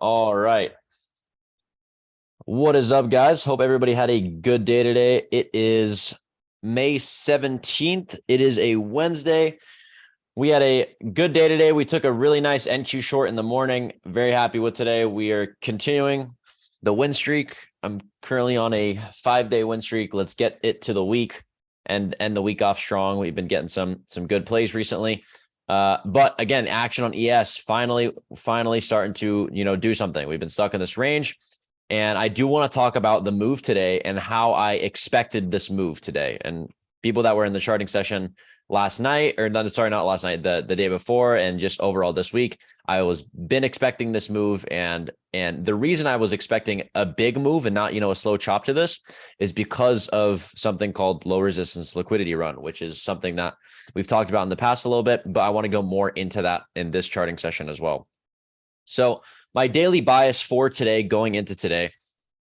All right. What is up, guys? Hope everybody had a good day today. It is May 17th. It is a Wednesday. We had a good day today. We took a really nice NQ short in the morning. Very happy with today. We are continuing the win streak. I'm currently on a 5-day win streak. Let's get it to the week and end the week off strong. We've been getting some good plays recently. But again, action on ES finally starting to, do something. We've been stuck in this range. And I do want to talk about the move today and how I expected this move today. And people that were in the charting session last night, or not last night, the day before, and just overall this week, I was been expecting this move. And the reason I was expecting a big move and not, a slow chop to this is because of something called low resistance liquidity run, which is something that we've talked about in the past a little bit, but I want to go more into that in this charting session as well. So my daily bias for today, going into today,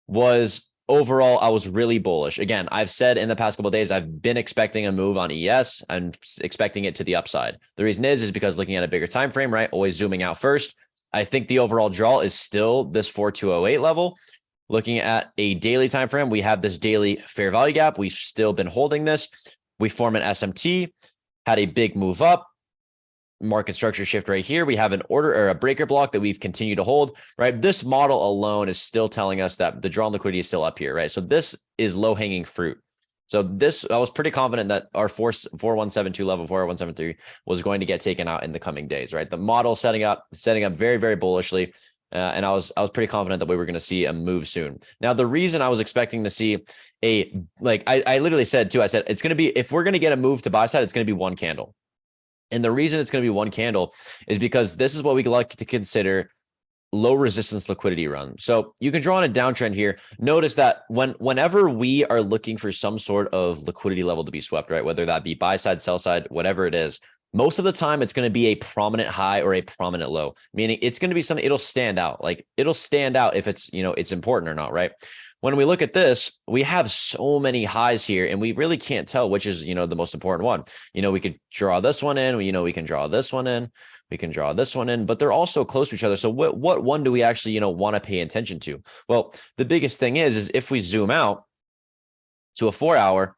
was overall, I was really bullish. Again, I've said in the past couple of days, I've been expecting a move on ES and expecting it to the upside. The reason is because looking at a bigger time frame, right? Always zooming out first. I think the overall draw is still this 4208 level. Looking at a daily time frame, we have this daily fair value gap. We've still been holding this. We form an SMT, had a big move up. Market structure shift right here. We have an order or a breaker block that we've continued to hold, right? This model alone is still telling us that the drawn liquidity is still up here, right? So this is low hanging fruit. So this, I was pretty confident that our 4172 level, 4173 was going to get taken out in the coming days, right? The model setting up very, very bullishly. And I was pretty confident that we were going to see a move soon. Now, the reason I was expecting to see I literally said too, I said, it's going to be, if we're going to get a move to buy side, it's going to be one candle. And the reason it's going to be one candle is because this is what we like to consider low resistance liquidity run. So you can draw on a downtrend here. Notice that whenever we are looking for some sort of liquidity level to be swept, right? Whether that be buy side, sell side, whatever it is, most of the time it's going to be a prominent high or a prominent low, meaning it's going to be something, it'll stand out. Like it'll stand out if it's, it's important or not, right? When we look at this, we have so many highs here and we really can't tell which is, the most important one. We could draw this one in, we can draw this one in, we can draw this one in, but they're all so close to each other. So what one do we actually, want to pay attention to? Well, the biggest thing is if we zoom out to a 4-hour,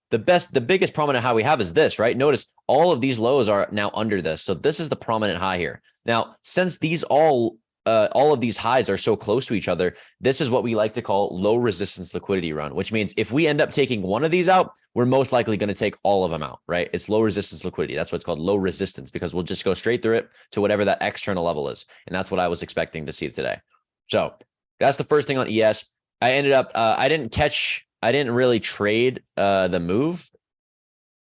the biggest prominent high we have is this, right? Notice all of these lows are now under this. So this is the prominent high here. Now, since these all of these highs are so close to each other, this is what we like to call low resistance liquidity run, which means if we end up taking one of these out, we're most likely going to take all of them out, right? It's low resistance liquidity. That's what's called low resistance, because we'll just go straight through it to whatever that external level is. And that's what I was expecting to see today. So that's the first thing on ES. I ended up, I didn't really trade the move.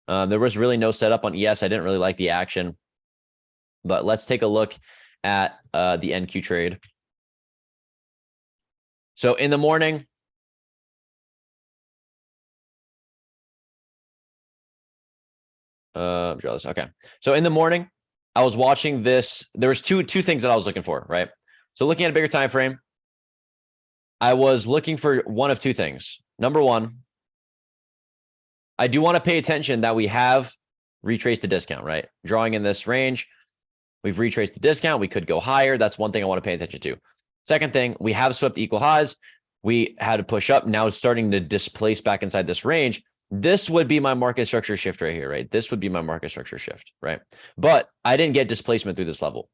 There was really no setup on ES. I didn't really like the action, but let's take a look at the NQ trade. So in the morning, draw this. Okay. So in the morning, I was watching this. There was two things that I was looking for, right? So looking at a bigger time frame, I was looking for one of two things. Number one, I do want to pay attention that we have retraced the discount, right? Drawing in this range. We've retraced the discount. We could go higher. That's one thing I want to pay attention to. Second thing, we have swept equal highs. We had to push up. Now it's starting to displace back inside this range. This would be my market structure shift right here, right? This would be my market structure shift, right? But I didn't get displacement through this level.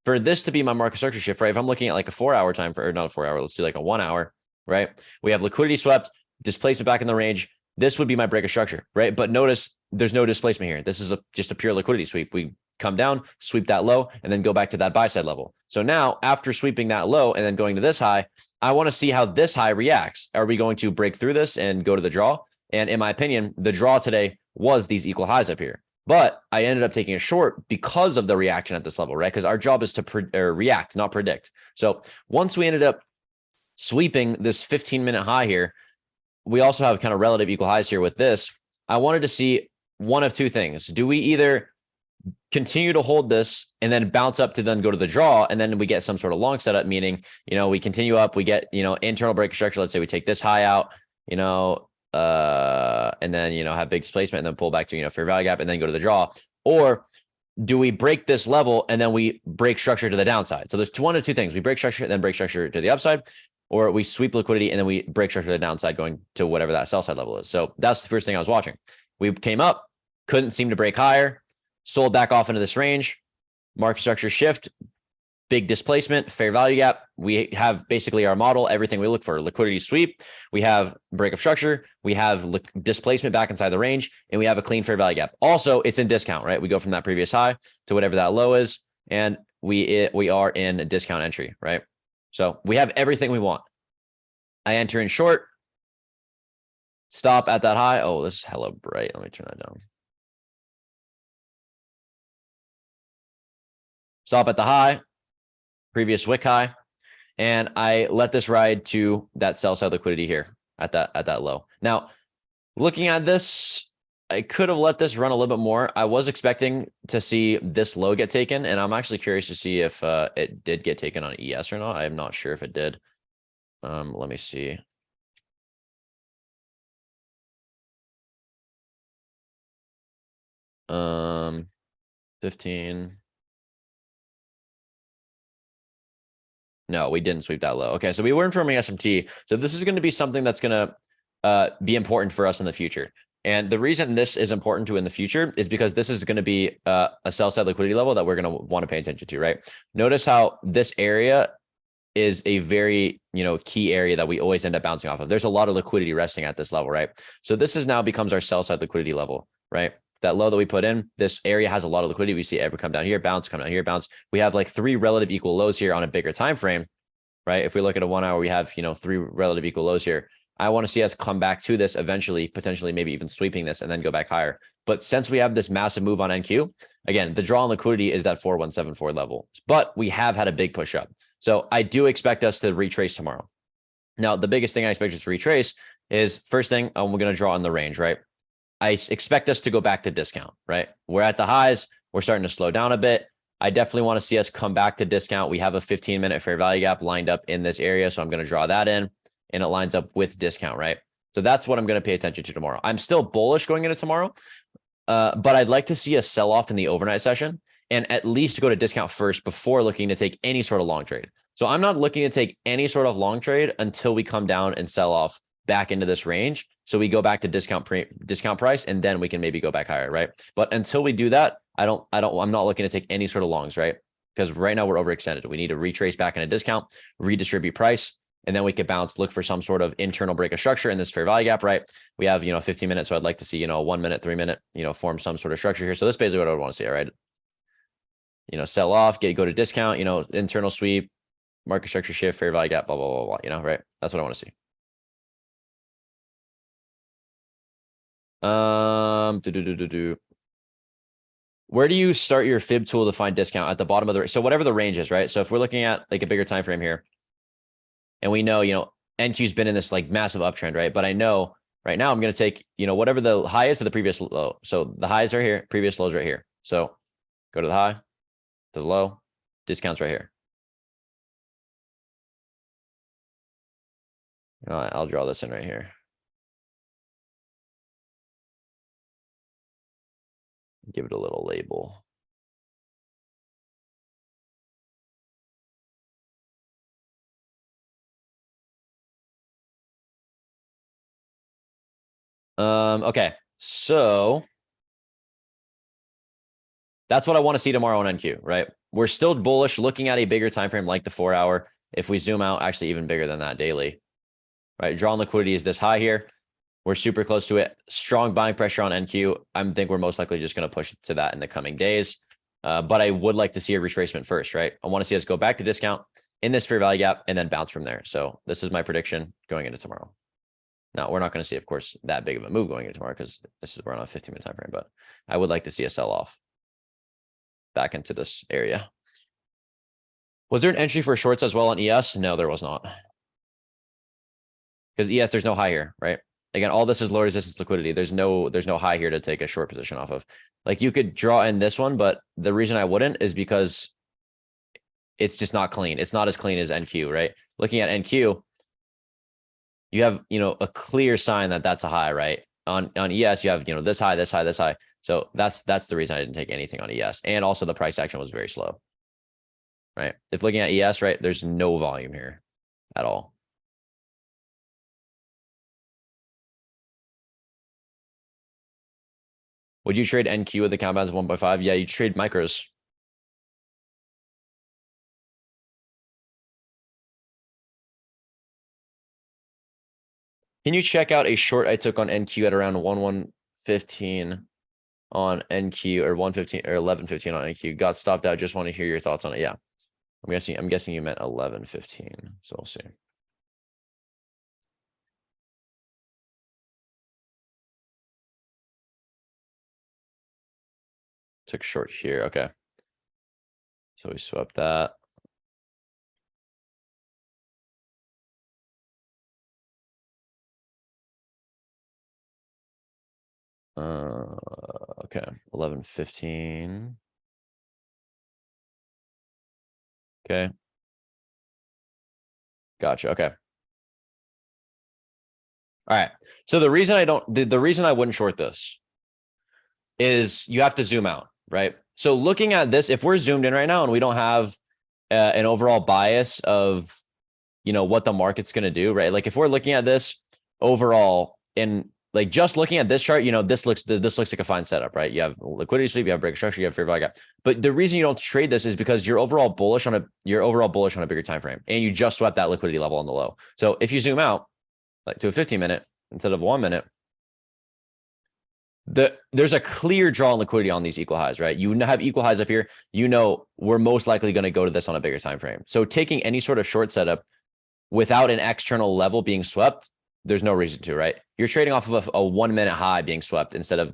For this to be my market structure shift, right? If I'm looking at like a 4-hour time for, or not a 4-hour, let's do like a 1 hour, right? We have liquidity swept, displacement back in the range. This would be my break of structure, right? But notice there's no displacement here. This is just a pure liquidity sweep. We come down, sweep that low, and then go back to that buy side level. So now after sweeping that low and then going to this high, I want to see how this high reacts. Are we going to break through this and go to the draw? And in my opinion, the draw today was these equal highs up here. But I ended up taking a short because of the reaction at this level, right? Because our job is to react, not predict. So once we ended up sweeping this 15-minute high here, we also have kind of relative equal highs here with this. I wanted to see one of two things. Do we either continue to hold this and then bounce up to then go to the draw, and then we get some sort of long setup, meaning, we continue up, we get, internal break structure. Let's say we take this high out, and then, have big displacement and then pull back to, fair value gap and then go to the draw? Or do we break this level and then we break structure to the downside? So there's one of two things. We break structure, then break structure to the upside, or we sweep liquidity and then we break structure to the downside going to whatever that sell side level is. So that's the first thing I was watching. We came up, couldn't seem to break higher, sold back off into this range, market structure shift, big displacement, fair value gap. We have basically our model, everything we look for: liquidity sweep, we have break of structure, we have displacement back inside the range, and we have a clean fair value gap. Also, it's in discount, right? We go from that previous high to whatever that low is, and we are in a discount entry, right? So we have everything we want. I enter in short, stop at that high. Oh, this is hella bright. Let me turn that down. Stop at the high, previous wick high, and I let this ride to that sell side liquidity here at that low. Now, looking at this, I could have let this run a little bit more. I was expecting to see this low get taken, and I'm actually curious to see if it did get taken on ES or not. I'm not sure if it did. Let me see. Um, 15. No, we didn't sweep that low. Okay, so we weren't forming SMT. So this is going to be something that's going to be important for us in the future. And the reason this is important to in the future is because this is going to be a sell side liquidity level that we're going to want to pay attention to, right? Notice how this area is a very, key area that we always end up bouncing off of. There's a lot of liquidity resting at this level, right? So this is now becomes our sell side liquidity level, right? That low that we put in, this area has a lot of liquidity. We see it come down here, bounce, come down here, bounce. We have like 3 relative equal lows here on a bigger time frame, right? If we look at a 1 hour, we have, 3 relative equal lows here. I want to see us come back to this eventually, potentially maybe even sweeping this and then go back higher. But since we have this massive move on NQ, again, the draw on liquidity is that 4174 level, but we have had a big push up. So I do expect us to retrace tomorrow. Now, the biggest thing I expect us to retrace is first thing, we're going to draw on the range, right? I expect us to go back to discount, right? We're at the highs. We're starting to slow down a bit. I definitely want to see us come back to discount. We have a 15-minute fair value gap lined up in this area. So I'm going to draw that in, and it lines up with discount, right? So that's what I'm going to pay attention to tomorrow. I'm still bullish going into tomorrow, but I'd like to see a sell-off in the overnight session and at least go to discount first before looking to take any sort of long trade. So I'm not looking to take any sort of long trade until we come down and sell off back into this range. So we go back to discount price, and then we can maybe go back higher, right? But until we do that, I'm not looking to take any sort of longs, right? Because right now we're overextended. We need to retrace back in a discount, redistribute price, and then we could bounce, look for some sort of internal break of structure in this fair value gap, right? We have, 15 minutes. So I'd like to see, 1 minute, 3 minute, form some sort of structure here. So that's basically what I would want to see, right? Sell off, go to discount, internal sweep, market structure shift, fair value gap, blah, blah, blah, blah, right? That's what I want to see. Where do you start your fib tool to find discount? At the bottom of the, so whatever the range is, right? So if we're looking at like a bigger time frame here, and we know, NQ's been in this like massive uptrend, right? But I know right now I'm going to take, whatever the high is to the previous low. So the highs are here, previous lows right here. So go to the high, to the low, discounts right here. All right, I'll draw this in right here. Give it a little label. Okay, so that's what I want to see tomorrow on NQ, right? We're still bullish looking at a bigger time frame like the 4 hour. If we zoom out, actually even bigger than that daily, right? Draw on liquidity is this high here. We're super close to it. Strong buying pressure on NQ. I think we're most likely just going to push to that in the coming days. But I would like to see a retracement first, right? I want to see us go back to discount in this fair value gap and then bounce from there. So this is my prediction going into tomorrow. Now, we're not going to see, of course, that big of a move going into tomorrow because we're on a 15-minute time frame, but I would like to see a sell-off back into this area. Was there an entry for shorts as well on ES? No, there was not. Because ES, there's no high here, right? Again, all this is low resistance liquidity. There's no high here to take a short position off of. Like you could draw in this one, but the reason I wouldn't is because it's just not clean. It's not as clean as NQ, right? Looking at NQ, you have, a clear sign that that's a high, right? On ES, you have, this high, this high, this high. So that's the reason I didn't take anything on ES. And also the price action was very slow, right? If looking at ES, right, there's no volume here at all. Would you trade NQ with the compounds 1.5? Yeah, you trade micros. Can you check out a short I took on NQ at around 115 on NQ, or 115 or 1115 on NQ? Got stopped out. Just want to hear your thoughts on it. Yeah. I'm guessing you meant 1115. So we'll see. Took short here. Okay. So we swept that. Okay. 1115. Okay. Gotcha. Okay. All right. So the reason I don't, the reason I wouldn't short this is you have to zoom out, right? So looking at this, if we're zoomed in right now and we don't have an overall bias of, what the market's going to do, right? Like if we're looking at this overall and like just looking at this chart, this looks like a fine setup, right? You have liquidity sweep, you have break structure, you have fair value gap. But the reason you don't trade this is because you're overall bullish on a bigger time frame, and you just swept that liquidity level on the low. So if you zoom out like to a 15-minute instead of 1 minute, there's a clear draw on liquidity on these equal highs, right? You have equal highs up here. We're most likely going to go to this on a bigger time frame. So taking any sort of short setup without an external level being swept, there's no reason to, right? You're trading off of a 1 minute high being swept instead of,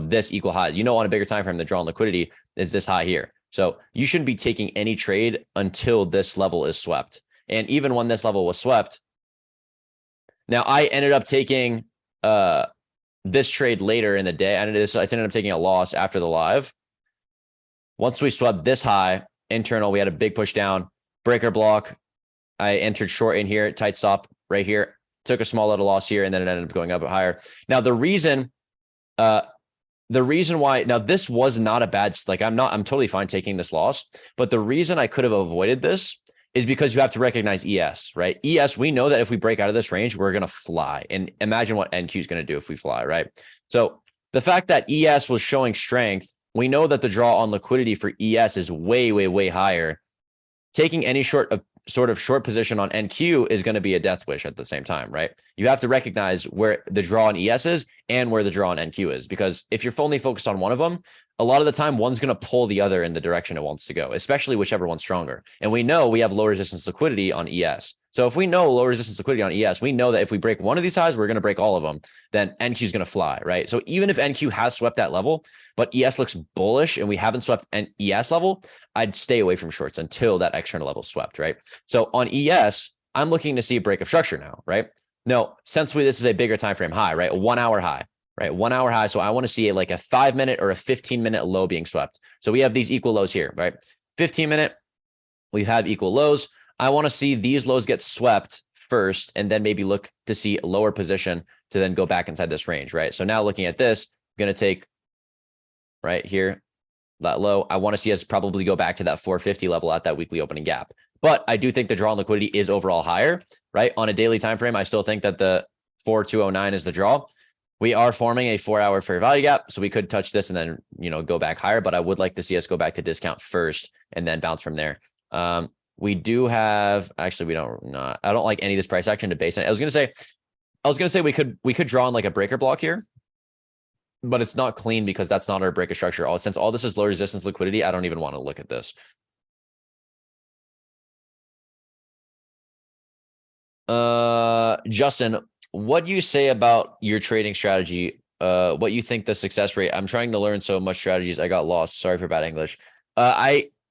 this equal high. On a bigger time frame, the draw on liquidity is this high here. So you shouldn't be taking any trade until this level is swept. And even when this level was swept, now I ended up taking this trade later in the day. I ended up taking a loss after the live. Once we swept this high internal, we had a big push down, breaker block. I entered short in here, tight stop right here, took a small little loss here, and then it ended up going up higher. Now the reason why, now this was not a bad, like I'm totally fine taking this loss, but the reason I could have avoided this is because you have to recognize ES, right? ES, we know that if we break out of this range, we're going to fly. And imagine what NQ is going to do if we fly, right? So the fact that ES was showing strength, we know that the draw on liquidity for ES is way, way, way higher. Taking any sort of short position on NQ is going to be a death wish at the same time, right? You have to recognize where the draw on ES is and where the draw on NQ is, because if you're only focused on one of them, a lot of the time one's going to pull the other in the direction it wants to go, especially whichever one's stronger. And we know we have low resistance liquidity on ES. So if we know low resistance liquidity on ES, we know that if we break one of these highs, we're going to break all of them. Then NQ is going to fly, right? So even if NQ has swept that level, but ES looks bullish and we haven't swept an ES level, I'd stay away from shorts until that external level swept, right? So on ES, I'm looking to see a break of structure now, right? No, since this is a bigger time frame high, right? A 1 hour high, right? 1 hour high. So I want to see like a 5 minute or a 15-minute low being swept. So we have these equal lows here, right? 15-minute, we have equal lows. I want to see these lows get swept first, and then maybe look to see a lower position to then go back inside this range, right? So now looking at this, I'm going to take right here, that low. I want to see us probably go back to that 450 level at that weekly opening gap. But I do think the draw on liquidity is overall higher, right? On a daily time frame, I still think that the 4209 is the draw. We are forming a 4-hour fair value gap, so we could touch this and then go back higher. But I would like to see us go back to discount first and then bounce from there. We do have, actually, we don't not. I don't like any of this price action to base on. I was gonna say we could draw on like a breaker block here, but it's not clean because that's not our breaker structure. Since all this is low resistance liquidity, I don't even want to look at this. Justin, what do you say about your trading strategy? What you think the success rate? I'm trying to learn so much strategies. I got lost. Sorry for bad English.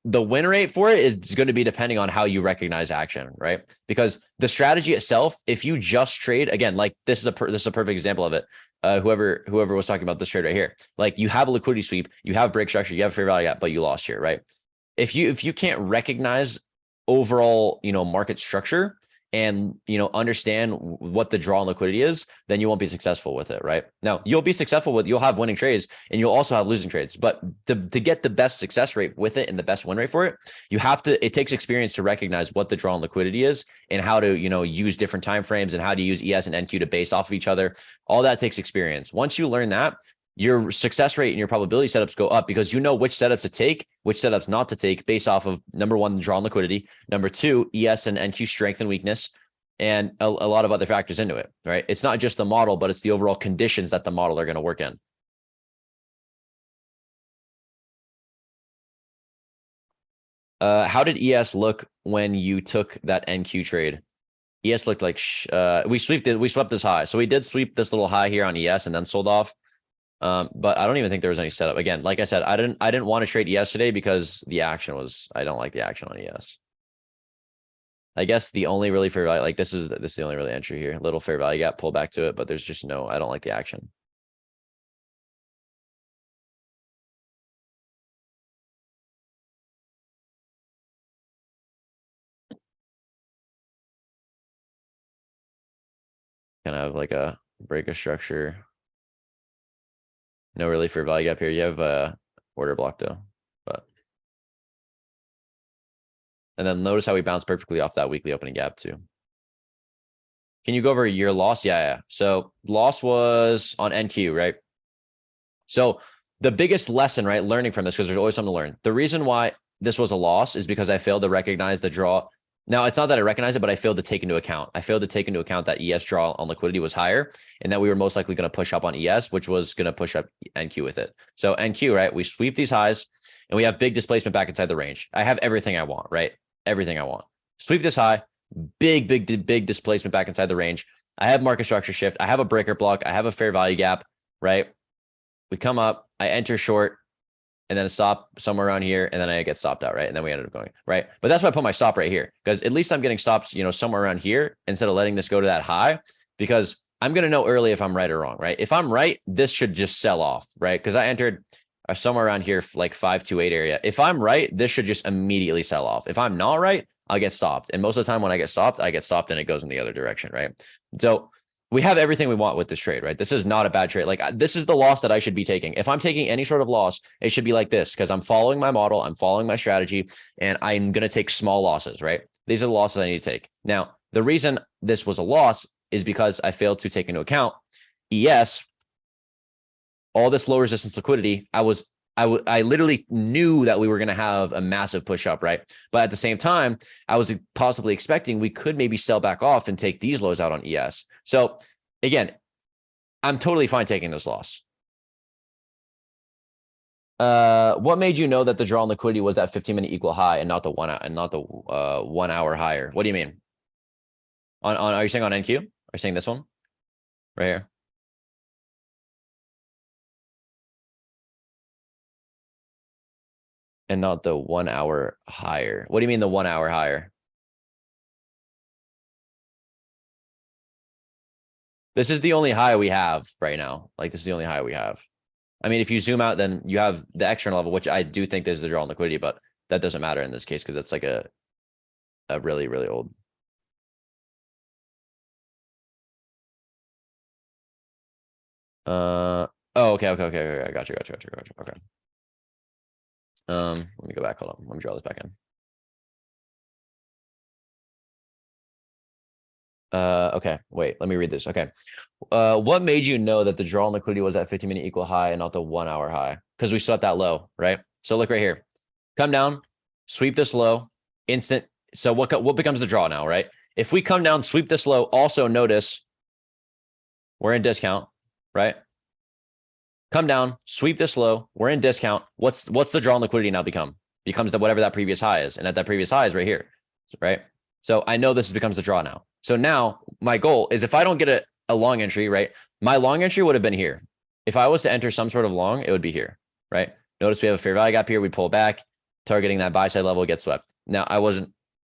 The win rate for it is going to be depending on how you recognize action, right? Because the strategy itself, if you just trade, again, like this is a perfect example of it. Whoever was talking about this trade right here, like you have a liquidity sweep, you have break structure, you have fair value gap, but you lost here, right? If you can't recognize overall, market structure, and, understand what the draw on liquidity is, then you won't be successful with it, right? Now, you'll be successful you'll have winning trades and you'll also have losing trades, but to get the best success rate with it and the best win rate for it, it takes experience to recognize what the draw on liquidity is and how to, use different time frames and how to use ES and NQ to base off of each other. All that takes experience. Once you learn that, your success rate and your probability setups go up because you know which setups to take, which setups not to take based off of number one, draw on liquidity, number two, ES and NQ strength and weakness, and a lot of other factors into it, right? It's not just the model, but it's the overall conditions that the model are going to work in. How did ES look when you took that NQ trade? ES looked like we swept this high. So we did sweep this little high here on ES and then sold off. But I don't even think there was any setup. Again, like I said, I didn't want to trade ES today because the action was, I don't like the action on ES. I guess the only really fair value, like this is the only really entry here. Little fair value gap, pull back to it, but there's just I don't like the action. Kind of like a break of structure. No really fair value gap here. You have a order block though, but. And then notice how we bounced perfectly off that weekly opening gap too. Can you go over your loss? Yeah. So loss was on NQ, right? So the biggest lesson, right, learning from this, because there's always something to learn. The reason why this was a loss is because I failed to recognize the draw. Now, it's not that I recognize it, but I failed to take into account. I failed to take into account that ES draw on liquidity was higher and that we were most likely going to push up on ES, which was going to push up NQ with it. So NQ, right, we sweep these highs and we have big displacement back inside the range. I have everything I want, right? Everything I want. Sweep this high, big displacement back inside the range. I have market structure shift. I have a breaker block. I have a fair value gap, right? We come up, I enter short, and then stop somewhere around here, and then I get stopped out, right? And then we ended up going, right? But that's why I put my stop right here, because at least I'm getting stops, somewhere around here instead of letting this go to that high, because I'm going to know early if I'm right or wrong, right? If I'm right, this should just sell off, right? Because I entered somewhere around here, like 528 area. If I'm right, this should just immediately sell off. If I'm not right, I'll get stopped. And most of the time when I get stopped and it goes in the other direction, right? So we have everything we want with this trade, right? This is not a bad trade. Like this is the loss that I should be taking. If I'm taking any sort of loss, it should be like this, because I'm following my model, I'm following my strategy, and I'm going to take small losses, right? These are the losses I need to take. Now, the reason this was a loss is because I failed to take into account ES, all this low resistance liquidity. I literally knew that we were going to have a massive push up, right? But at the same time, I was possibly expecting we could maybe sell back off and take these lows out on ES. So again, I'm totally fine taking this loss. What made you know that the draw on liquidity was that 15-minute equal high and not the 1 hour higher? What do you mean? Are you saying on NQ? Are you saying this one right here? And not the 1 hour higher. What do you mean the 1 hour higher? This is the only high we have right now. Like this is the only high we have. I mean, if you zoom out, then you have the external level, which I do think is the draw on liquidity, but that doesn't matter in this case because it's like a really, really old. Oh, okay. I got you. Okay. Let me go back. Hold on. Let me draw this back in. Okay, wait, let me read this. Okay. What made you know that the draw on liquidity was at 15-minute equal high and not the 1 hour high? Because we swept that low, right? So look right here. Come down, sweep this low, instant. So what becomes the draw now, right? If we come down, sweep this low, also notice we're in discount, right? Come down, sweep this low, we're in discount. What's the draw on liquidity now become? Becomes whatever that previous high is. And at that previous high is right here, right? So I know this becomes the draw now. So now my goal is if I don't get a long entry, right? My long entry would have been here. If I was to enter some sort of long, it would be here, right? Notice we have a fair value gap here. We pull back, targeting that buy side level, get swept. Now I wasn't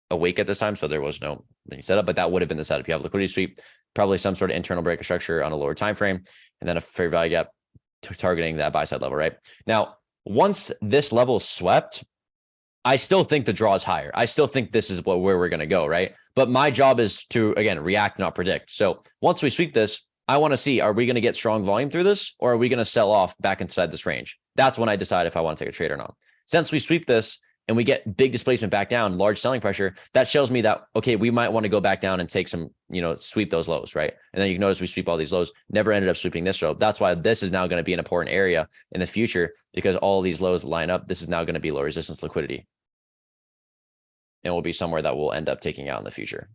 awake at this time, so there was no setup, but that would have been the setup. You have liquidity sweep, probably some sort of internal breaker structure on a lower time frame, and then a fair value gap targeting that buy side level, right? Now, once this level is swept, I still think the draw is higher. I still think this is where we're going to go, right? But my job is to, again, react, not predict. So once we sweep this, I want to see, are we going to get strong volume through this, or are we going to sell off back inside this range? That's when I decide if I want to take a trade or not. Since we sweep this and we get big displacement back down, large selling pressure, that shows me that, okay, we might want to go back down and take some, sweep those lows, right? And then you can notice we sweep all these lows, never ended up sweeping this row. That's why this is now going to be an important area in the future, because all these lows line up. This is now going to be low resistance liquidity, and will be somewhere that we'll end up taking out in the future.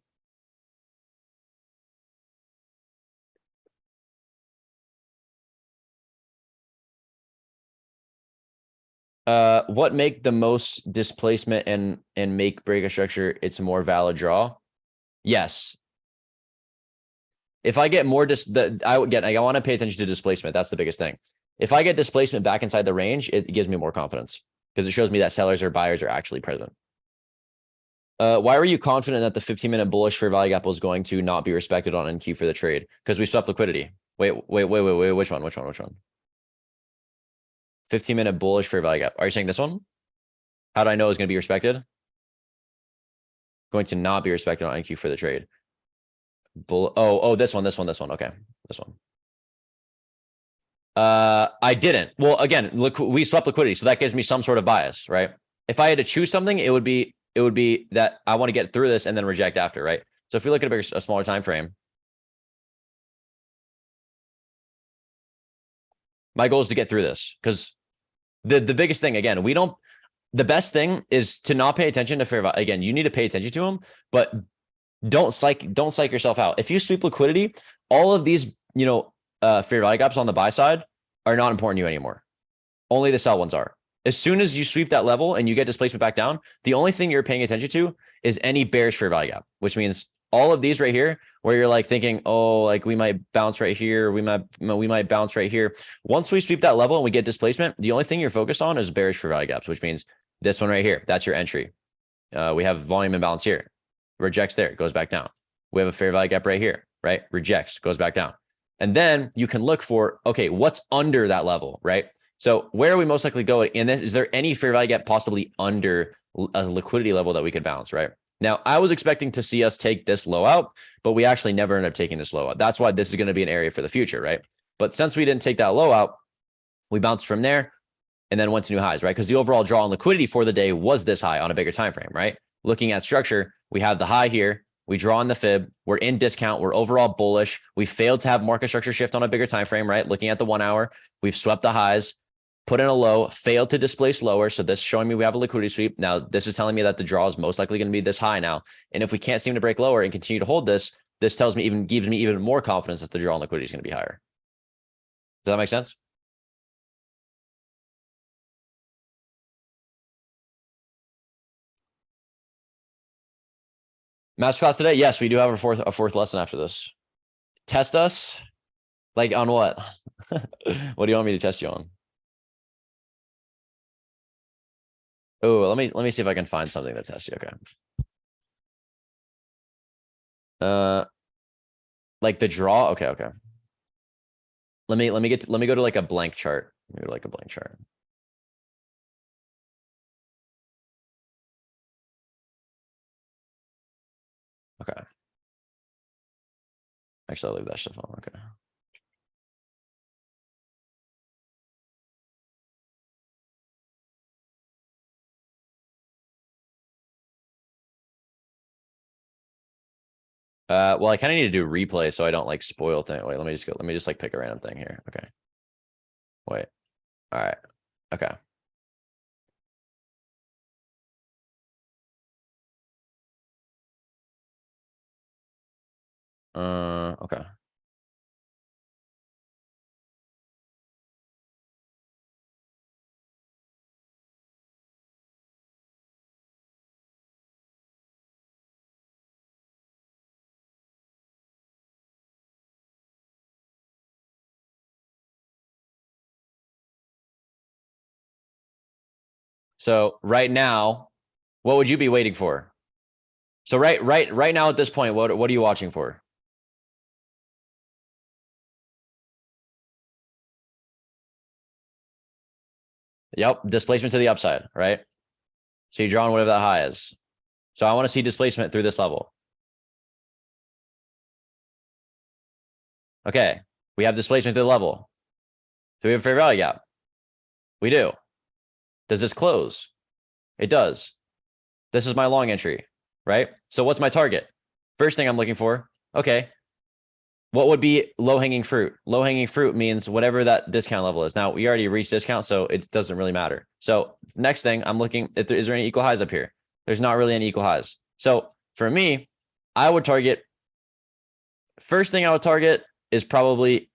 What make the most displacement and make break a structure it's a more valid draw? Yes. If I get more I want to pay attention to displacement. That's the biggest thing. If I get displacement back inside the range, it gives me more confidence because it shows me that sellers or buyers are actually present. Why were you confident that the 15-minute bullish fair value gap was going to not be respected on NQ for the trade? Because we swept liquidity. Wait. Which one? 15-minute bullish fair value gap. Are you saying this one? How do I know it's going to be respected? Going to not be respected on NQ for the trade. This one. Okay, this one. I didn't. Well, again, look, we swept liquidity, so that gives me some sort of bias, right? If I had to choose something, it would be that I want to get through this and then reject after, right? So if we look at a smaller time frame, my goal is to get through this, because the biggest thing, again, the best thing is to not pay attention to fair value. Again, you need to pay attention to them, but don't psych yourself out. If you sweep liquidity, all of these, fair value gaps on the buy side are not important to you anymore. Only the sell ones are. As soon as you sweep that level and you get displacement back down, the only thing you're paying attention to is any bearish fair value gap, which means all of these right here, where you're like thinking, oh, like we might bounce right here. We might bounce right here. Once we sweep that level and we get displacement, the only thing you're focused on is bearish fair value gaps, which means this one right here, that's your entry. We have volume imbalance here. Rejects there, goes back down. We have a fair value gap right here, right? Rejects, goes back down. And then you can look for, okay, what's under that level, right? So where are we most likely going in this? Is there any fair value gap possibly under a liquidity level that we could bounce, right? Now, I was expecting to see us take this low out, but we actually never ended up taking this low out. That's why this is going to be an area for the future, right? But since we didn't take that low out, we bounced from there and then went to new highs, right? Because the overall draw on liquidity for the day was this high on a bigger time frame, right? Looking at structure, we have the high here. We draw on the fib. We're in discount. We're overall bullish. We failed to have market structure shift on a bigger time frame, right? Looking at the 1 hour, we've swept the highs, put in a low, failed to displace lower. So this is showing me we have a liquidity sweep. Now, this is telling me that the draw is most likely going to be this high now. And if we can't seem to break lower and continue to hold this, this gives me even more confidence that the draw on liquidity is going to be higher. Does that make sense? Masterclass today? Yes, we do have a fourth lesson after this. Test us? Like on what? What do you want me to test you on? Oh, let me see if I can find something to test you. Okay. Like the draw. Okay. Let me go to like a blank chart. Let me go to like a blank chart. Okay. Actually, I'll leave that stuff on. Okay. Well, I kind of need to do replay so I don't like spoil thing. Wait, let me just like pick a random thing here. Okay. Wait. All right. Okay. Okay. So right now, what would you be waiting for? So right now at this point, what are you watching for? Yep, displacement to the upside, right? So you're drawing whatever that high is. So I want to see displacement through this level. Okay. We have displacement through the level. Do we have a fair value gap? We do. Does this close? It does. This is my long entry, right? So what's my target? First thing I'm looking for, okay, what would be low-hanging fruit? Low-hanging fruit means whatever that discount level is. Now, we already reached discount, so it doesn't really matter. So next thing, I'm looking, is there any equal highs up here? There's not really any equal highs. So for me, I would target, first thing I would target is probably,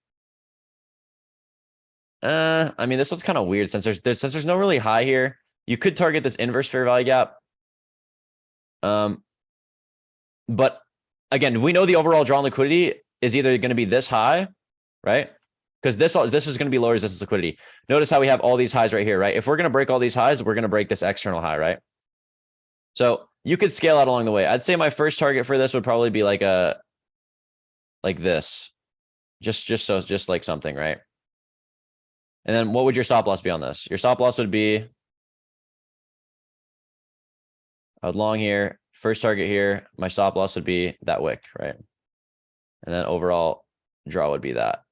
I mean, this one's kind of weird since there's no really high here. You could target this inverse fair value gap. But again, we know the overall drawn liquidity is either going to be this high, right? Because this is going to be lower resistance liquidity. Notice how we have all these highs right here, right? If we're going to break all these highs, we're going to break this external high, right? So you could scale out along the way. I'd say my first target for this would probably be like this, just like something, right? And then what would your stop loss be on this? Your stop loss would be I would long here, first target here. My stop loss would be that wick, right? And then overall draw would be that.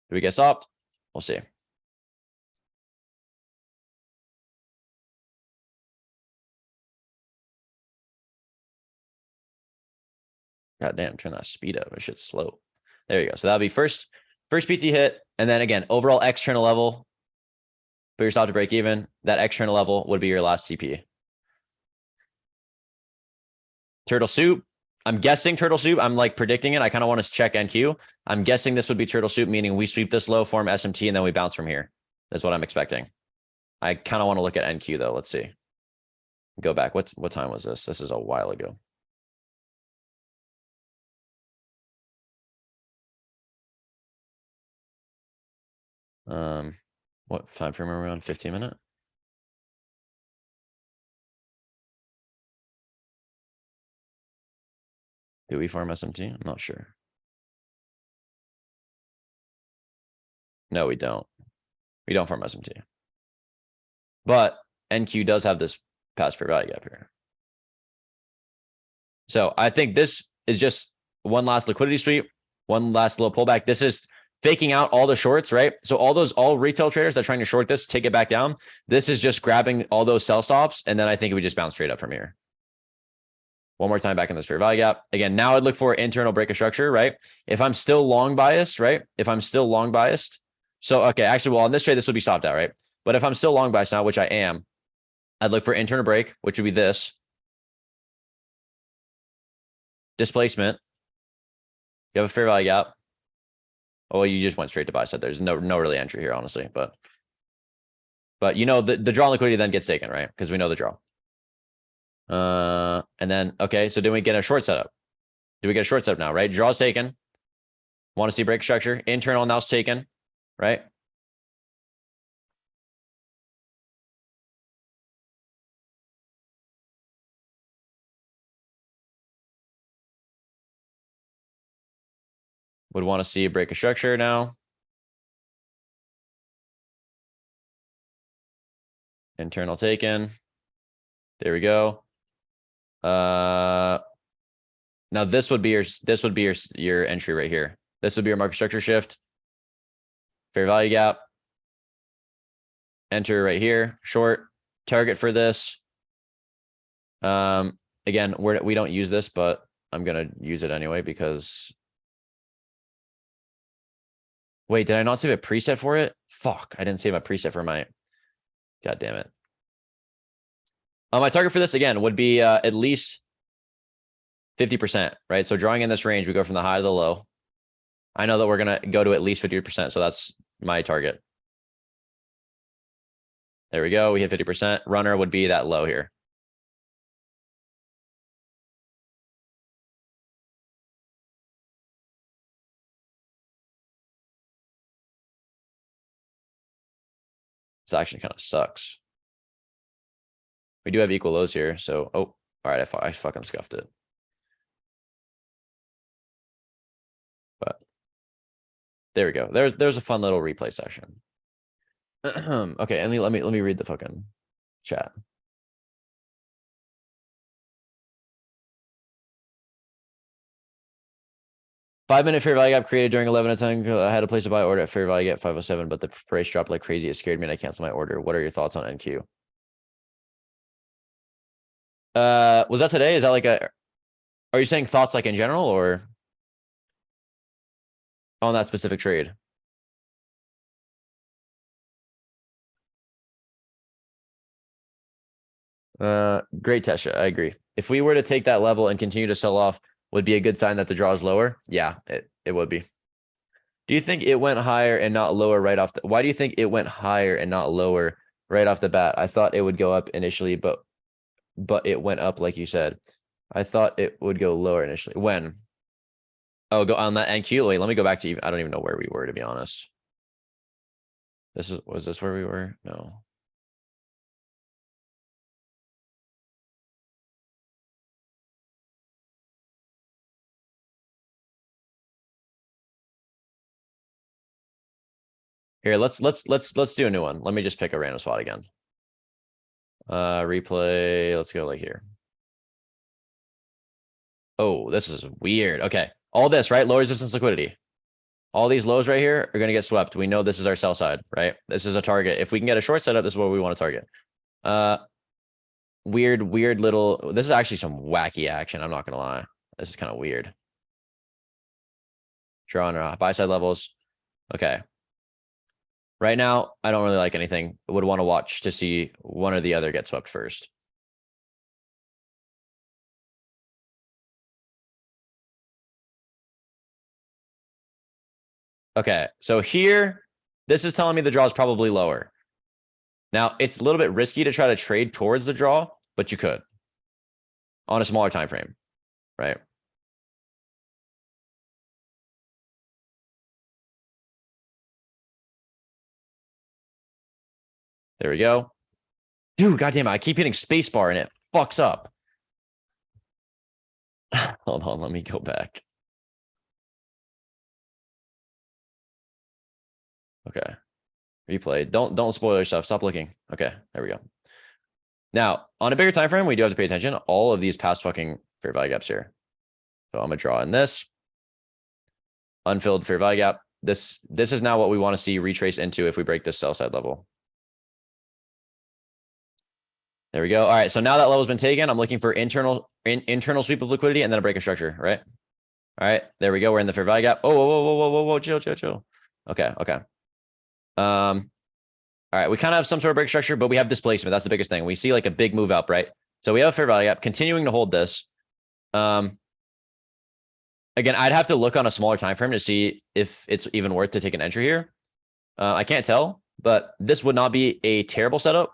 Do we get stopped? We'll see. God damn, turn that speed up. It shit's slow. There you go. So that'll be first PT hit. And then again, overall external level, put your stop to break even. That external level would be your last TP. Turtle soup. I'm guessing turtle soup. I'm like predicting it. I kind of want to check NQ. I'm guessing this would be turtle soup, meaning we sweep this low, form SMT, and then we bounce from here. That's what I'm expecting. I kind of want to look at NQ though. Let's see. Go back. What time was this? This is a while ago. What time frame are we on? 15-minute? Do we farm SMT? I'm not sure. No, we don't. We don't farm SMT. But NQ does have this pass fair value gap here. So I think this is just one last liquidity sweep, one last little pullback. This is faking out all the shorts, right? So all retail traders that are trying to short this, take it back down. This is just grabbing all those sell stops. And then I think we just bounce straight up from here. One more time back in this fair value gap. Again, now I'd look for internal break of structure, right? If I'm still long biased, right? If I'm still long biased. So, okay, actually, well, on this trade, this would be stopped out, right? But if I'm still long biased now, which I am, I'd look for internal break, which would be this. Displacement. You have a fair value gap. Oh, you just went straight to buy side. There's no really entry here, honestly. But you know, the draw liquidity then gets taken, right? Because we know the draw. And then, okay, so then we get a short setup. Do we get a short setup now, right? Draw's taken. Want to see break structure. Internal now's taken, right? Would want to see a break of structure now. Internal taken. There we go. Now this would be your entry right here. This would be your market structure shift. Fair value gap. Enter right here. Short. Target for this. Again, we don't use this, but I'm gonna use it anyway because. Wait, did I not save a preset for it? Fuck, I didn't save a preset for my. God damn it. My target for this again would be at least 50%, right? So drawing in this range, we go from the high to the low. I know that we're gonna go to at least 50%, so that's my target. There we go. We hit 50%. Runner would be that low here. This actually kind of sucks. We do have equal lows here, so all right, I fucking scuffed it. But there we go. There's a fun little replay session. Okay, and let me read the fucking chat. Five-minute fair value gap created during 11 at 10. I had to place a buy order at fair value at 507, but the price dropped like crazy. It scared me and I canceled my order. What are your thoughts on NQ? Was that today? Is that like are you saying thoughts like in general or on that specific trade? Great, Tesha. I agree. If we were to take that level and continue to sell off, would be a good sign that the draw is lower. Yeah, it would be. Do you think it went higher and not lower right off why do you think it went higher and not lower right off the bat? I thought it would go up initially, but it went up like you said. I thought it would go lower initially. When? Oh, go on that NQ. Wait, let me go back to I don't even know where we were, to be honest. Was this where we were? No. Here, let's do a new one. Let me just pick a random spot again. Replay. Let's go like here. Oh, this is weird. Okay. All this, right? Low resistance liquidity. All these lows right here are going to get swept. We know this is our sell side, right? This is a target. If we can get a short setup, this is what we want to target. Weird little, this is actually some wacky action. I'm not going to lie. This is kind of weird. Drawing buy side levels. Okay. Right now, I don't really like anything. I would want to watch to see one or the other get swept first. Okay, so here, this is telling me the draw is probably lower. Now, it's a little bit risky to try to trade towards the draw, but you could on a smaller time frame, right? There we go. Dude, goddamn it, I keep hitting spacebar and it fucks up. Hold on, let me go back. Okay. Replay. Don't spoil your stuff. Stop looking. Okay, there we go. Now, on a bigger time frame, we do have to pay attention. All of these past fucking fair value gaps here. So I'm gonna draw in this. Unfilled fair value gap. This is now what we want to see retrace into if we break this sell side level. There we go. All right. So now that level's been taken, I'm looking for internal sweep of liquidity and then a break of structure, right? All right. There we go. We're in the fair value gap. Oh, whoa. Chill. Okay. All right. We kind of have some sort of break structure, but we have displacement. That's the biggest thing. We see like a big move up, right? So we have a fair value gap continuing to hold this. Again, I'd have to look on a smaller time frame to see if it's even worth to take an entry here. I can't tell, but this would not be a terrible setup.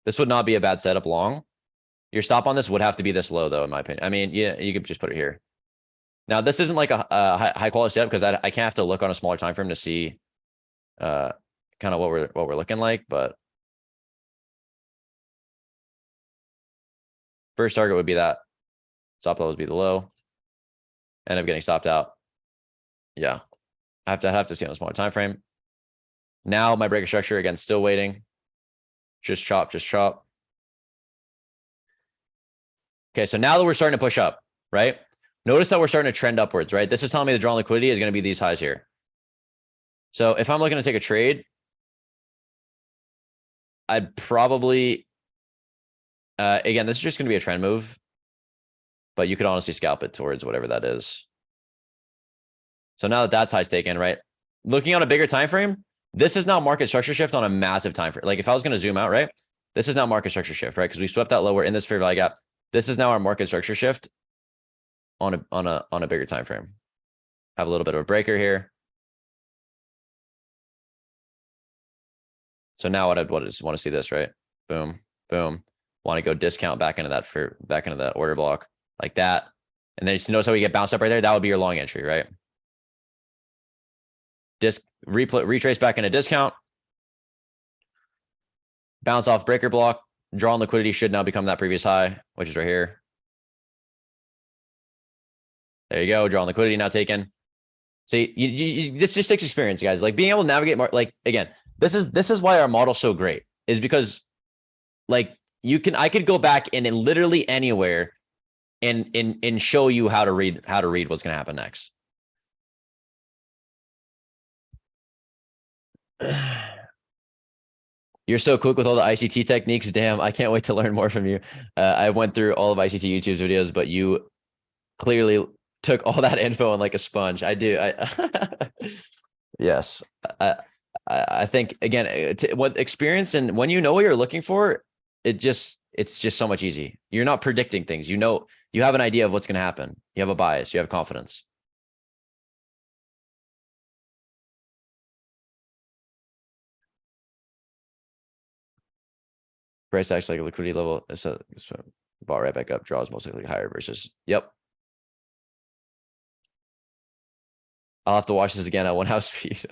This would not be a bad setup long. Your stop on this would have to be this low, though, in my opinion. I mean, yeah, you could just put it here. Now, this isn't like a high quality setup because I can't have to look on a smaller time frame to see kind of what we're looking like. But first target would be that. Stop level would be the low. End up getting stopped out. Yeah, I have to see on a smaller time frame. Now my breaker structure again, still waiting. Just chop. Okay, so now that we're starting to push up, right? Notice that we're starting to trend upwards, right? This is telling me the drawn liquidity is going to be these highs here. So if I'm looking to take a trade, I'd probably, again, this is just going to be a trend move, but you could honestly scalp it towards whatever that is. So now that that's highs taken, right? Looking on a bigger time frame, this is now market structure shift on a massive time frame. Like if I was going to zoom out, right? This is now market structure shift, right? Because we swept that lower in this fair value gap. This is now our market structure shift on a bigger time frame. Have a little bit of a breaker here. So now what I just want to see this, right? Boom. Want to go discount back into that order block like that. And then you notice how we get bounced up right there. That would be your long entry, right? Retrace back into discount. Bounce off breaker block. Drawn liquidity should now become that previous high, which is right here. There you go. Drawn liquidity now taken. See, this just takes experience, guys. Like being able to navigate, like again, this is why our model's so great, is because like I could go back and in literally anywhere and show you how to read what's going to happen next. You're so quick with all the ICT techniques. Damn, I can't wait to learn more from you. I went through all of ICT YouTube's videos, but you clearly took all that info on like a sponge. I do. Yes. I think again, what experience and when you know what you're looking for, it's just so much easy. You're not predicting things. You know, you have an idea of what's going to happen. You have a bias. You have confidence. Price acts like a liquidity level. So bought right back up. Draws most likely higher versus. Yep. I'll have to watch this again at 1 house speed.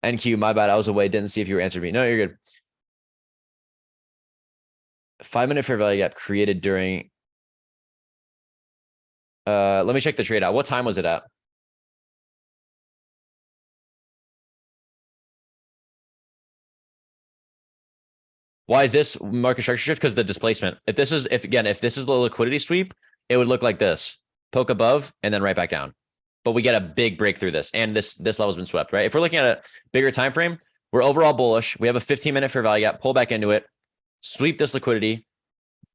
NQ, my bad. I was away. Didn't see if you were answering me. No, you're good. 5-minute fair value gap created during. Let me check the trade out. What time was it at? Why is this market structure shift? Because the displacement. If this is the liquidity sweep, it would look like this: poke above and then right back down. But we get a big break through this, and this level's been swept, right? If we're looking at a bigger time frame, we're overall bullish. We have a 15-minute fair value gap, pull back into it, sweep this liquidity,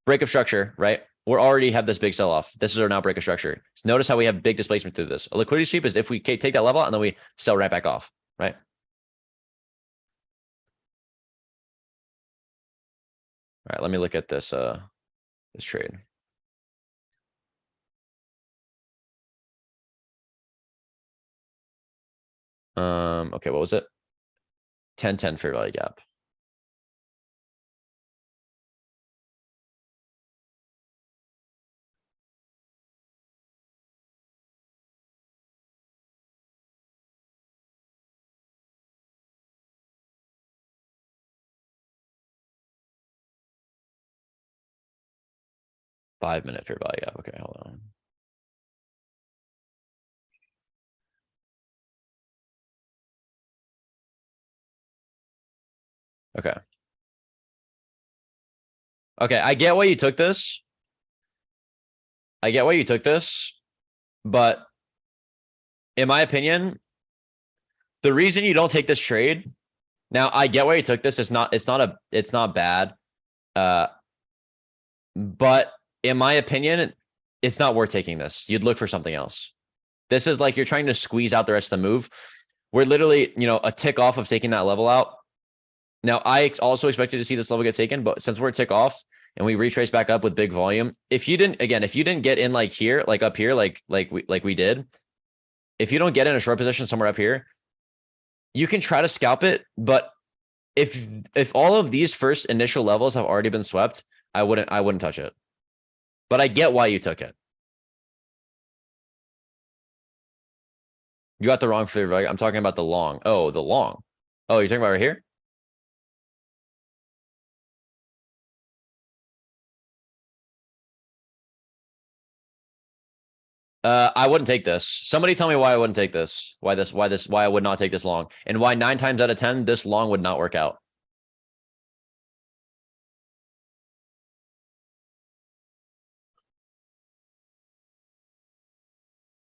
break of structure, right? We already have this big sell-off. This is our now break of structure. So notice how we have big displacement through this. A liquidity sweep is if we take that level out and then we sell right back off, right? All right, let me look at this this trade. Okay, what was it? 10-10 fair value gap. Five-minute fair value gap. Okay, hold on. Okay. Okay, I get why you took this. But in my opinion, the reason you don't take this trade, now I get why you took this. It's not bad. But in my opinion, it's not worth taking this. You'd look for something else. This is like you're trying to squeeze out the rest of the move. We're literally, a tick off of taking that level out. Now, I also expected to see this level get taken, but since we're a tick off and we retrace back up with big volume, if you didn't get in like here, like up here, like we did, if you don't get in a short position somewhere up here, you can try to scalp it. But if all of these first initial levels have already been swept, I wouldn't touch it. But I get why you took it. You got the wrong fair value. I'm talking about the long. Oh, the long. Oh, you're talking about right here? I wouldn't take this. Somebody tell me why I wouldn't take this. Why I would not take this long, and why 9 times out of 10 this long would not work out.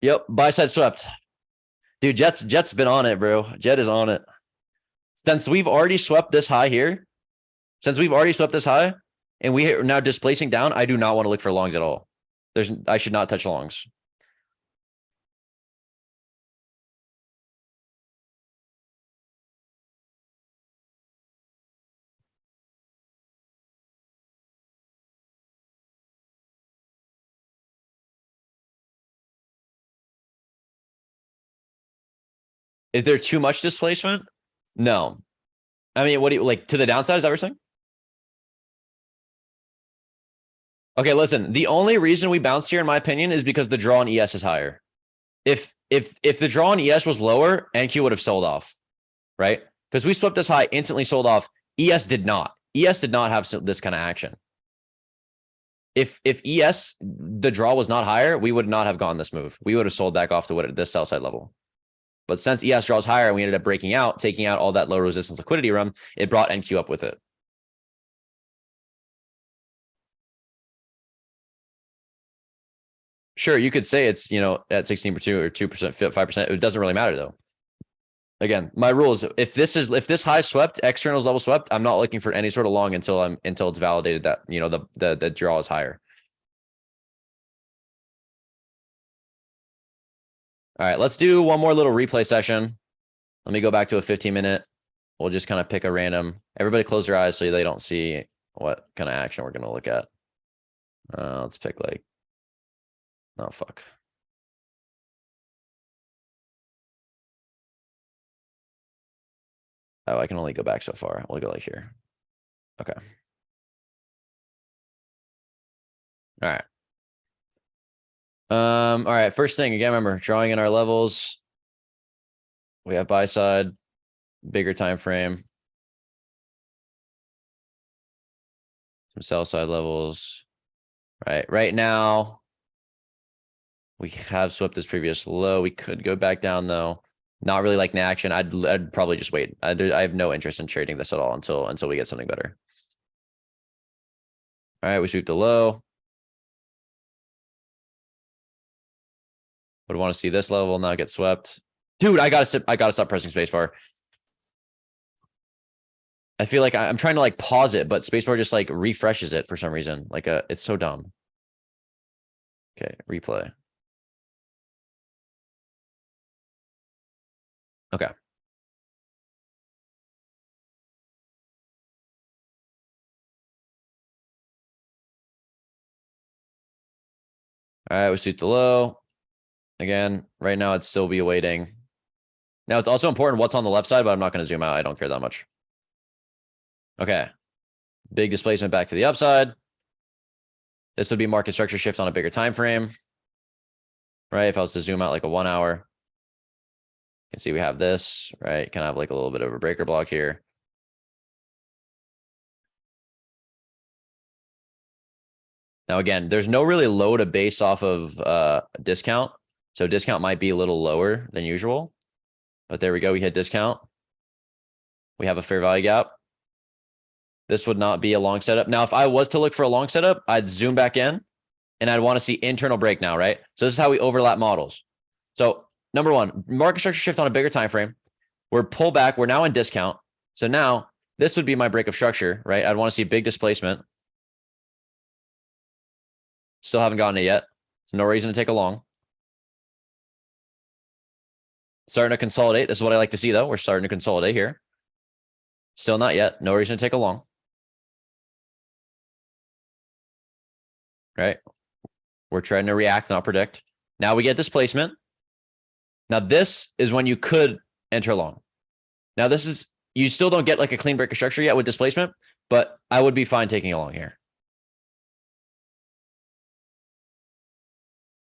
Yep, buy side swept. Dude, Jet's been on it, bro. Jet is on it. Since we've already swept this high here, and we are now displacing down, I do not want to look for longs at all. I should not touch longs. Is there too much displacement? No. I mean, what do you like to the downside? Is that what you're saying? Okay, listen. The only reason we bounced here, in my opinion, is because the draw on ES is higher. If the draw on ES was lower, NQ would have sold off, right? Because we swept this high, instantly sold off. ES did not. ES did not have this kind of action. if ES, the draw was not higher, we would not have gone this move. We would have sold back off to what this sell side level. But since ES draws higher and we ended up breaking out, taking out all that low resistance liquidity run, it brought NQ up with it. Sure, you could say it's, at 16% or 2%, 5%. It doesn't really matter though. Again, my rule is if this high swept, externals level swept, I'm not looking for any sort of long until it's validated that, the draw is higher. All right, let's do one more little replay session. Let me go back to a 15-minute. We'll just kind of pick a random. Everybody close their eyes so they don't see what kind of action we're going to look at. Let's pick like, oh, fuck. Oh, I can only go back so far. We'll go like here. Okay. All right. All right. First thing, again, remember drawing in our levels. We have buy side, bigger time frame. Some sell side levels. Right now, we have swept this previous low. We could go back down though. Not really like an action. I'd probably just wait. I have no interest in trading this at all until we get something better. All right, we sweep the low. Would want to see this level now get swept. Dude, I gotta stop pressing spacebar. I feel like I'm trying to like pause it, but spacebar just like refreshes it for some reason. Like it's so dumb. Okay, replay. Okay. All right, we sweep the low. Again, right now I'd still be awaiting. Now it's also important what's on the left side, but I'm not going to zoom out. I don't care that much. Okay. Big displacement back to the upside. This would be market structure shift on a bigger time frame. Right? If I was to zoom out like a 1 hour, you can see we have this, right? Kind of have like a little bit of a breaker block here. Now, again, there's no really low to base off of discount. So discount might be a little lower than usual. But there we go. We hit discount. We have a fair value gap. This would not be a long setup. Now, if I was to look for a long setup, I'd zoom back in and I'd want to see internal break now, right? So this is how we overlap models. So number one, market structure shift on a bigger time frame. We're pull back. We're now in discount. So now this would be my break of structure, right? I'd want to see big displacement. Still haven't gotten it yet. So no reason to take a long. Starting to consolidate. This is what I like to see, though. We're starting to consolidate here. Still not yet. No reason to take a long. Right? We're trying to react, not predict. Now we get displacement. Now this is when you could enter long. Now this is, you still don't get like a clean break of structure yet with displacement, but I would be fine taking a long here.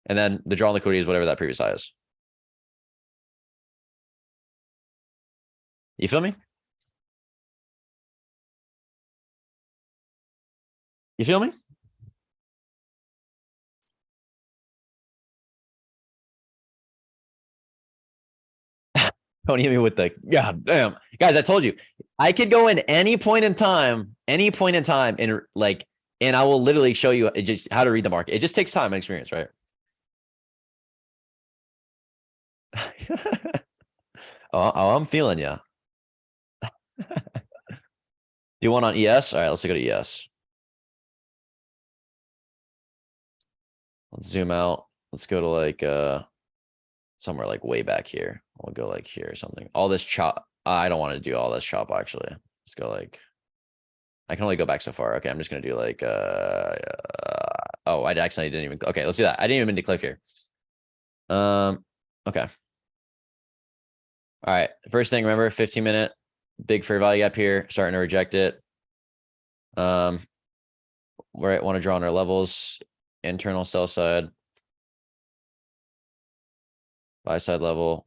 And then the draw on liquidity is whatever that previous high is. You feel me? You feel me? Don't hit me with the, God damn. Guys, I told you, I could go in any point in time, and like, and I will literally show you just how to read the market. It just takes time and experience, right? I'm feeling you. You want on ES? All right, let's go to ES. Let's zoom out. Let's go to like somewhere like way back here. We'll go like here or something. All this chop. I don't want to do all this chop actually. Let's go like, I can only go back so far. Okay, I'm just gonna do like oh, I actually didn't even, okay, let's do that. I didn't even mean to click here. Okay. All right. First thing, remember 15-minute big fair value gap here, starting to reject it. Where I want to draw on our levels, internal sell side, buy side level.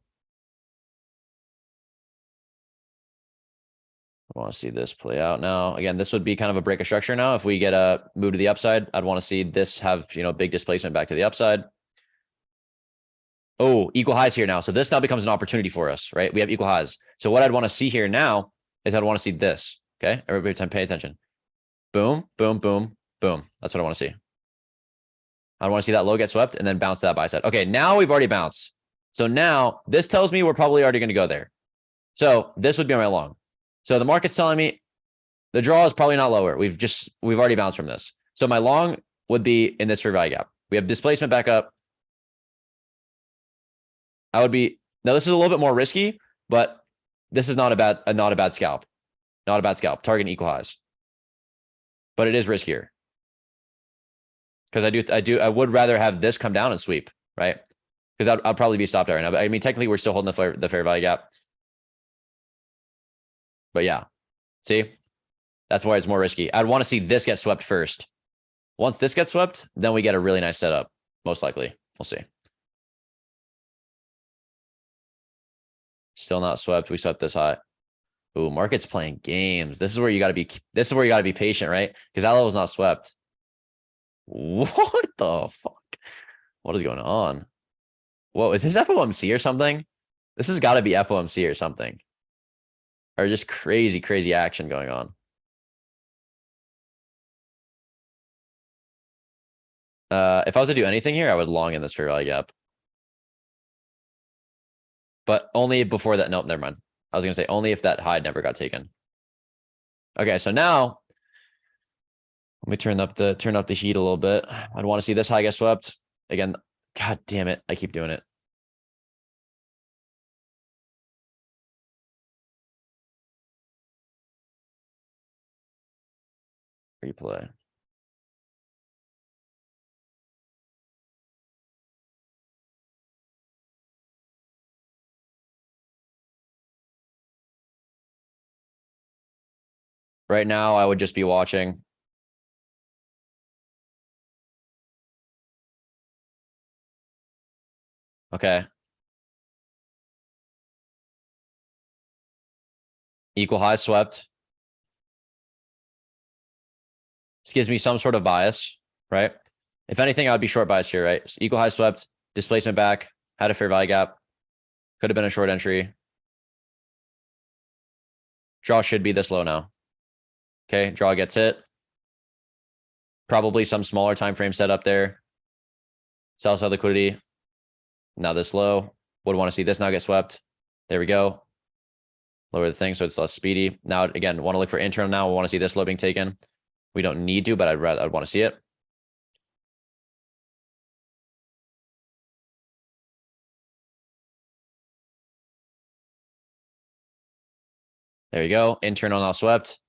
I want to see this play out now. Again, this would be kind of a break of structure now. If we get a move to the upside, I'd want to see this have, big displacement back to the upside. Oh, equal highs here now. So this now becomes an opportunity for us, right? We have equal highs. So what I'd want to see here now is I'd want to see this. Okay. Everybody pay attention. Boom, boom, boom, boom. That's what I want to see. I want to see that low get swept and then bounce to that buy side. Okay. Now we've already bounced. So now this tells me we're probably already going to go there. So this would be my long. So the market's telling me the draw is probably not lower. We've already bounced from this. So my long would be in this fair value gap. We have displacement back up. Now this is a little bit more risky, but this is not a bad scalp. Not a bad scalp. Target equal highs. But it is riskier. Because I would rather have this come down and sweep, right? Because I'll probably be stopped out right now. But I mean, technically we're still holding the fair value gap. But yeah. See? That's why it's more risky. I'd want to see this get swept first. Once this gets swept, then we get a really nice setup. Most likely. We'll see. Still not swept. We swept this high. Ooh, market's playing games. This is where you got to be patient, right? Because that level's not swept. What the fuck? What is going on? Whoa, is this FOMC or something? This has got to be FOMC or something. Or just crazy, crazy action going on. If I was to do anything here, I would long in this fair value gap. But only before that. Nope, never mind. I was going to say only if that high never got taken. Okay, so now let me turn up the heat a little bit. I'd want to see this high get swept. Again, god damn it. I keep doing it. Replay. Right now, I would just be watching. Okay. Equal high swept. This gives me some sort of bias, right? If anything, I would be short bias here, right? So equal high swept, displacement back, had a fair value gap. Could have been a short entry. Draw should be this low now. Okay, draw gets hit. Probably some smaller time frame setup there. Sell side liquidity. Now this low. Would want to see this now get swept. There we go. Lower the thing so it's less speedy. Now, again, want to look for internal now. We want to see this low being taken. We don't need to, but I'd want to see it. There you go. Internal now swept.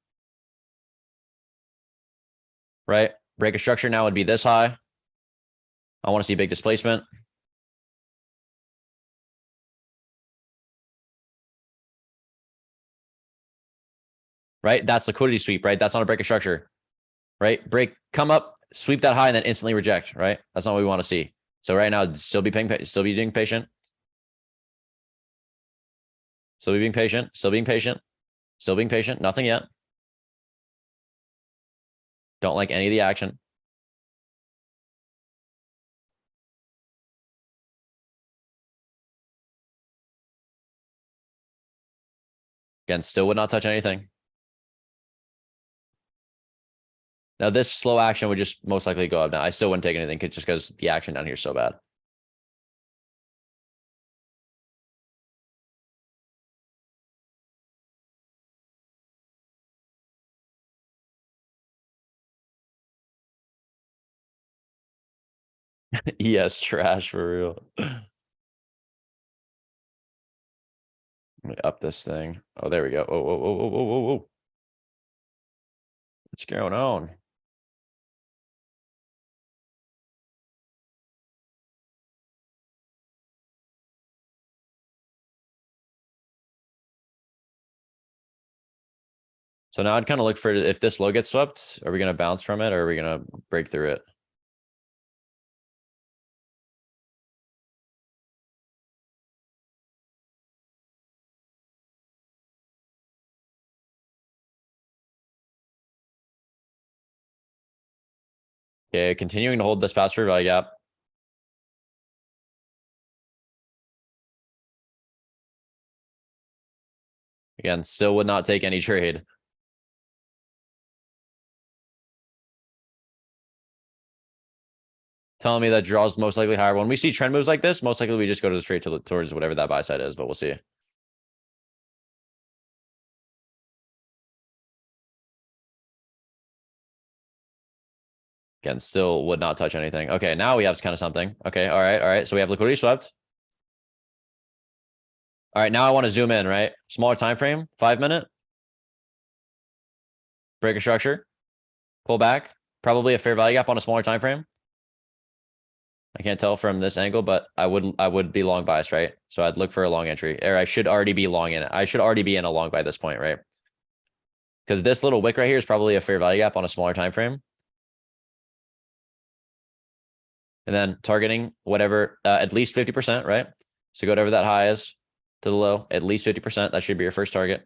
Right? Break of structure now would be this high. I want to see big displacement. Right? That's liquidity sweep, right? That's not a break of structure. Right? Break, come up, sweep that high, and then instantly reject, right? That's not what we want to see. So right now, still be being patient. Still be being patient. Still being patient. Still being patient. Still being patient. Nothing yet. Don't like any of the action. Again, still would not touch anything. Now, this slow action would just most likely go up now. I still wouldn't take anything just because the action down here is so bad. Yes, trash for real. Let me up this thing. Oh, there we go. Oh, whoa, whoa, whoa, whoa, whoa, whoa. What's going on? So now I'd kind of look for if this low gets swept, are we going to bounce from it or are we going to break through it? Okay, continuing to hold this past fair value gap. Again, still would not take any trade. Telling me that draws most likely higher. When we see trend moves like this, most likely we just go to the straight towards whatever that buy side is, but we'll see. Again, still would not touch anything. Okay, now we have kind of something. Okay, all right, all right. So we have liquidity swept. All right, now I want to zoom in, right? Smaller time frame, 5-minute. Break a structure. Pull back. Probably a fair value gap on a smaller time frame. I can't tell from this angle, but I would be long biased, right? So I'd look for a long entry, or I should already be long in it. I should already be in a long by this point, right? Because this little wick right here is probably a fair value gap on a smaller time frame. And then targeting whatever, at least 50%, right? So go whatever that high is to the low, at least 50%. That should be your first target.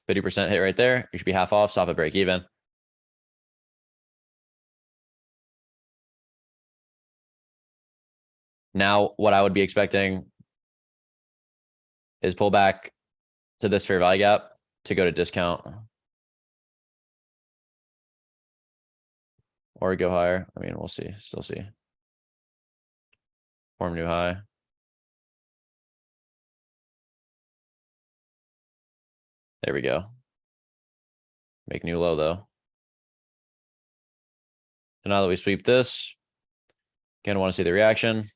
%50 hit right there. You should be half off, stop at break even. Now, what I would be expecting is pull back to this fair value gap to go to discount. Or go higher. I mean, we'll see. Still see. Form new high. There we go. Make new low though. So now that we sweep this, again, I want to see the reaction.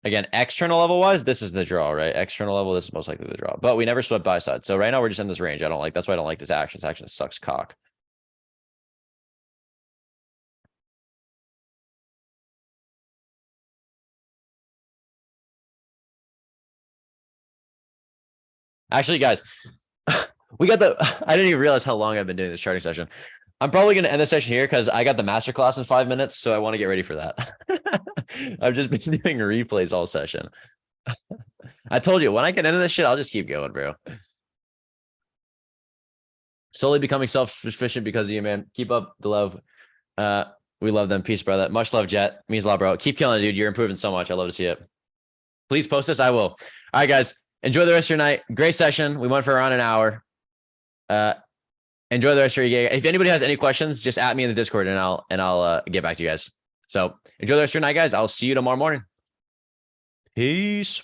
Again, external level wise, this is the draw, right? External level, this is most likely the draw. But we never swept buy side. So right now we're just in this range. That's why I don't like this action. This action sucks cock. Actually, guys, we got I didn't even realize how long I've been doing this charting session. I'm probably going to end the session here because I got the masterclass in 5 minutes. So I want to get ready for that. I've just been doing replays all session. I told you when I get into this shit, I'll just keep going, bro. Slowly becoming self-sufficient because of you, man. Keep up the love. We love them. Peace, brother. Much love, Jet. Means a lot, bro. Keep killing it, dude. You're improving so much. I love to see it. Please post this. I will. All right, guys. Enjoy the rest of your night. Great session. We went for around an hour. Enjoy the rest of your day. If anybody has any questions, just at me in the Discord and I'll get back to you guys. So enjoy the rest of your night, guys. I'll see you tomorrow morning. Peace.